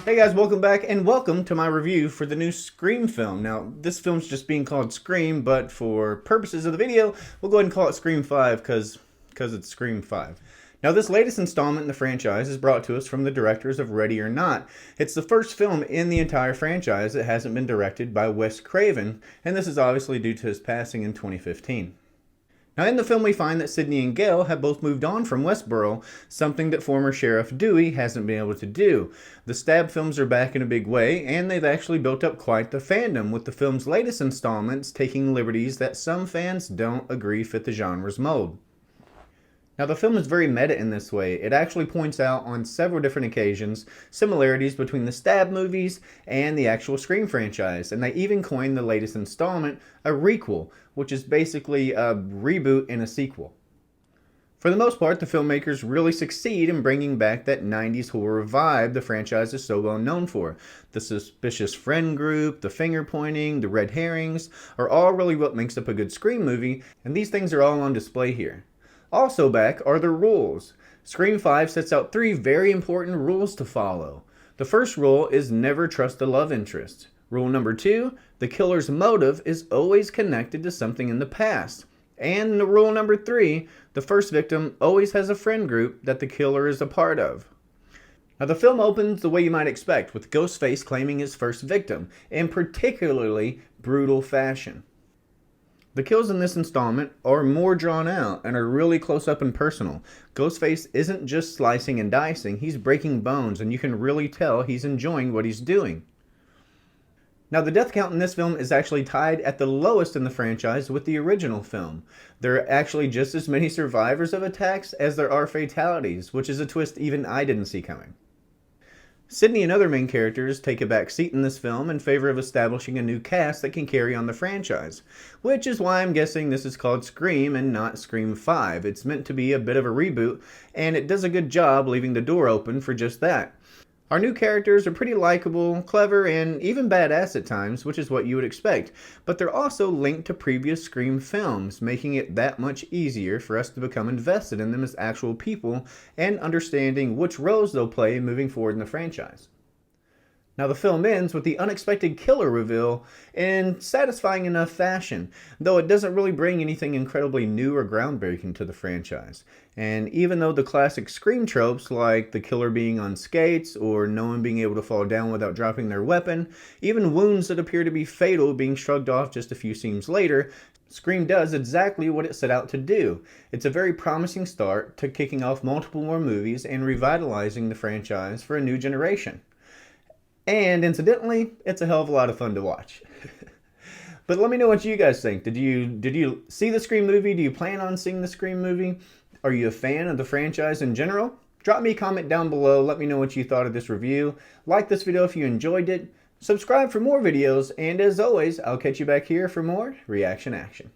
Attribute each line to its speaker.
Speaker 1: Hey guys, welcome back and welcome to my review for the new Scream film. Now, this film's just being called Scream, but for purposes of the video, we'll go ahead and call it Scream 5 because it's Scream 5. Now, this latest installment in the franchise is brought to us from the directors of Ready or Not. It's the first film in the entire franchise that hasn't been directed by Wes Craven, and this is obviously due to his passing in 2015. Now, in the film, we find that Sidney and Gail have both moved on from Westboro, something that former Sheriff Dewey hasn't been able to do. The Stab films are back in a big way, and they've actually built up quite the fandom, with the film's latest installments taking liberties that some fans don't agree fit the genre's mold. Now, the film is very meta in this way. It actually points out on several different occasions similarities between the Stab movies and the actual Scream franchise, and they even coined the latest installment a requel, which is basically a reboot and a sequel. For the most part, the filmmakers really succeed in bringing back that 90s horror vibe the franchise is so well known for. The suspicious friend group, the finger pointing, the red herrings are all really what makes up a good Scream movie, and these things are all on display here. Also back are the rules. Scream 5 sets out 3 very important rules to follow. The first rule is never trust the love interest. Rule number 2, the killer's motive is always connected to something in the past. And rule number 3, the first victim always has a friend group that the killer is a part of. Now, the film opens the way you might expect, with Ghostface claiming his first victim, in particularly brutal fashion. The kills in this installment are more drawn out and are really close up and personal. Ghostface isn't just slicing and dicing, he's breaking bones, and you can really tell he's enjoying what he's doing. Now, the death count in this film is actually tied at the lowest in the franchise with the original film. There are actually just as many survivors of attacks as there are fatalities, which is a twist even I didn't see coming. Sidney and other main characters take a back seat in this film in favor of establishing a new cast that can carry on the franchise, which is why I'm guessing this is called Scream and not Scream 5. It's meant to be a bit of a reboot, and it does a good job leaving the door open for just that. Our new characters are pretty likable, clever, and even badass at times, which is what you would expect, but they're also linked to previous Scream films, making it that much easier for us to become invested in them as actual people and understanding which roles they'll play moving forward in the franchise. Now, the film ends with the unexpected killer reveal in satisfying enough fashion, though it doesn't really bring anything incredibly new or groundbreaking to the franchise. And even though the classic Scream tropes, like the killer being on skates or no one being able to fall down without dropping their weapon, even wounds that appear to be fatal being shrugged off just a few scenes later, Scream does exactly what it set out to do. It's a very promising start to kicking off multiple more movies and revitalizing the franchise for a new generation. And incidentally, it's a hell of a lot of fun to watch. But let me know what you guys think. Did you see the Scream movie? Do you plan on seeing the Scream movie? Are you a fan of the franchise in general? Drop me a comment down below. Let me know what you thought of this review. Like this video if you enjoyed it. Subscribe for more videos. And as always, I'll catch you back here for more reaction action.